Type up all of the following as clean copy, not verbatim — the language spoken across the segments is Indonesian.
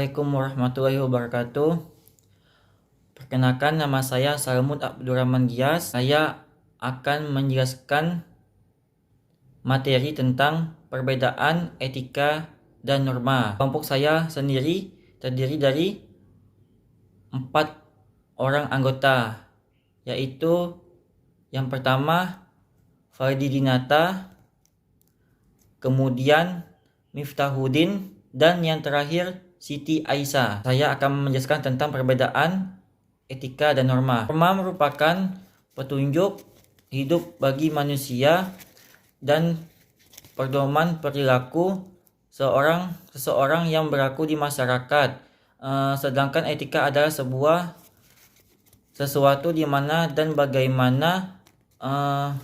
Assalamualaikum warahmatullahi wabarakatuh. Perkenalkan, nama saya Salmud Abdurrahman Gias. Saya akan menjelaskan materi tentang perbedaan etika dan norma. Kelompok saya sendiri terdiri dari 4 orang anggota, yaitu yang pertama Fardi Dinata, kemudian Miftahuddin, dan yang terakhir Siti Aisyah. Saya akan menjelaskan tentang perbedaan etika dan norma. Norma merupakan petunjuk hidup bagi manusia dan pedoman perilaku seseorang yang berlaku di masyarakat. Sedangkan etika adalah sesuatu di mana dan bagaimana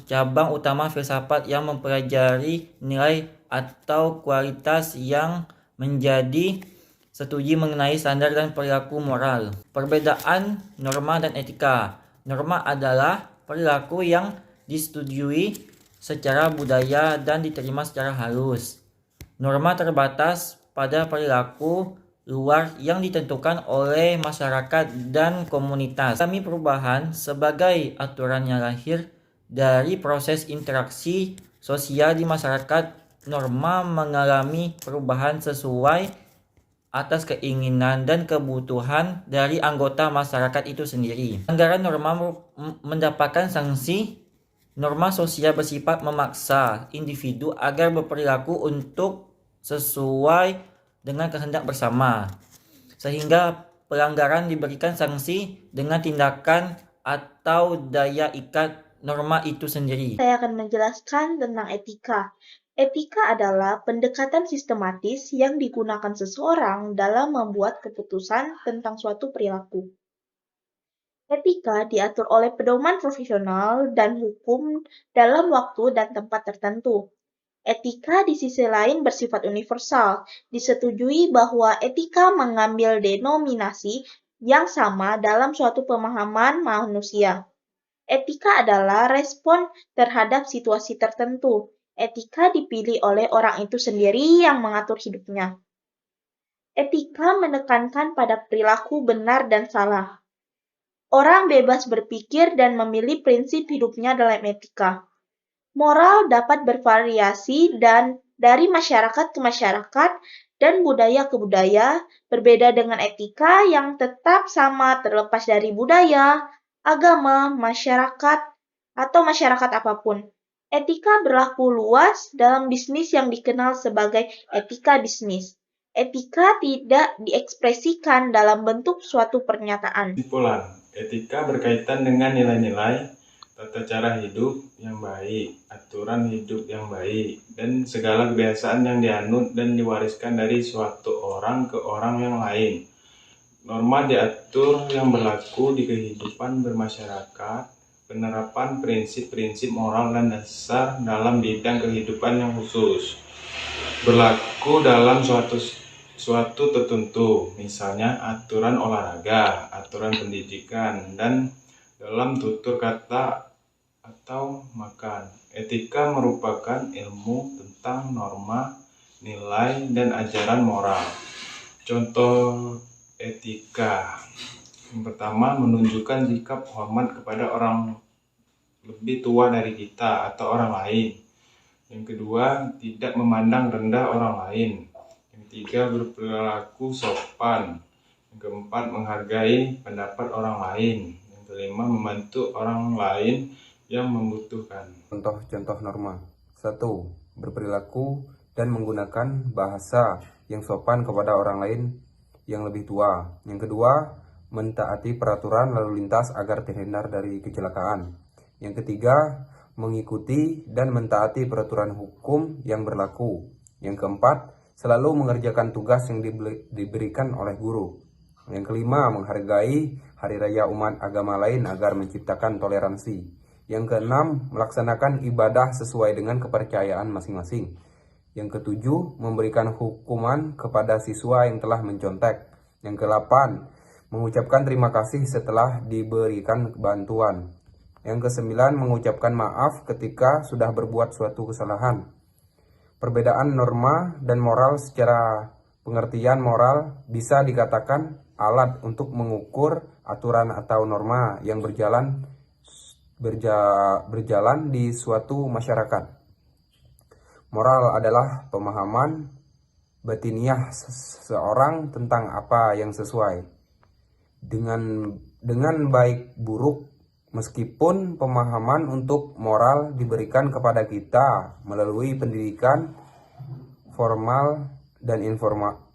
cabang utama filsafat yang mempelajari nilai atau kualitas yang menjadi studi mengenai standar dan perilaku moral. Perbedaan norma dan etika. Norma adalah perilaku yang disetujui secara budaya dan diterima secara halus. Norma terbatas pada perilaku luar yang ditentukan oleh masyarakat dan komunitas. Kami perubahan sebagai aturan yang lahir dari proses interaksi sosial di masyarakat. Norma mengalami perubahan sesuai atas keinginan dan kebutuhan dari anggota masyarakat itu sendiri. Pelanggaran norma mendapatkan sanksi. Norma sosial bersifat memaksa individu agar berperilaku untuk sesuai dengan kehendak bersama, sehingga pelanggaran diberikan sanksi dengan tindakan atau daya ikat norma itu sendiri. Saya akan menjelaskan tentang etika. Etika adalah pendekatan sistematis yang digunakan seseorang dalam membuat keputusan tentang suatu perilaku. Etika diatur oleh pedoman profesional dan hukum dalam waktu dan tempat tertentu. Etika di sisi lain bersifat universal. Disetujui bahwa etika mengambil denominasi yang sama dalam suatu pemahaman manusia. Etika adalah respon terhadap situasi tertentu. Etika dipilih oleh orang itu sendiri yang mengatur hidupnya. Etika menekankan pada perilaku benar dan salah. Orang bebas berpikir dan memilih prinsip hidupnya dalam etika. Moral dapat bervariasi dan dari masyarakat ke masyarakat dan budaya ke budaya, berbeda dengan etika yang tetap sama terlepas dari budaya, agama, masyarakat, atau masyarakat apapun. Etika berlaku luas dalam bisnis yang dikenal sebagai etika bisnis. Etika tidak diekspresikan dalam bentuk suatu pernyataan. Kesimpulan, etika berkaitan dengan nilai-nilai, tata cara hidup yang baik, aturan hidup yang baik, dan segala kebiasaan yang dianut dan diwariskan dari suatu orang ke orang yang lain. Norma diatur yang berlaku di kehidupan bermasyarakat, penerapan prinsip-prinsip moral dan dasar dalam bidang kehidupan yang khusus. Berlaku dalam suatu tertentu, misalnya aturan olahraga, aturan pendidikan, dan dalam tutur kata atau makan. Etika merupakan ilmu tentang norma, nilai, dan ajaran moral. Contoh etika. Yang pertama, menunjukkan sikap hormat kepada orang lebih tua dari kita atau orang lain. Yang kedua, tidak memandang rendah orang lain. Yang ketiga, berperilaku sopan. Yang keempat, menghargai pendapat orang lain. Yang kelima, membantu orang lain yang membutuhkan. Contoh-contoh norma. 1. Berperilaku dan menggunakan bahasa yang sopan kepada orang lain yang lebih tua. Yang kedua, mentaati peraturan lalu lintas agar terhindar dari kecelakaan. Yang ketiga, mengikuti dan mentaati peraturan hukum yang berlaku. Yang keempat, selalu mengerjakan tugas yang diberikan oleh guru. Yang kelima, menghargai hari raya umat agama lain agar menciptakan toleransi. Yang keenam, melaksanakan ibadah sesuai dengan kepercayaan masing-masing. Yang ketujuh, memberikan hukuman kepada siswa yang telah mencontek. Yang kedelapan, mengucapkan terima kasih setelah diberikan bantuan. Yang kesembilan, mengucapkan maaf ketika sudah berbuat suatu kesalahan. Perbedaan norma dan moral secara pengertian moral bisa dikatakan alat untuk mengukur aturan atau norma yang berjalan di suatu masyarakat. Moral adalah pemahaman batiniah seseorang tentang apa yang sesuai dengan baik buruk, meskipun pemahaman untuk moral diberikan kepada kita melalui pendidikan formal dan informal.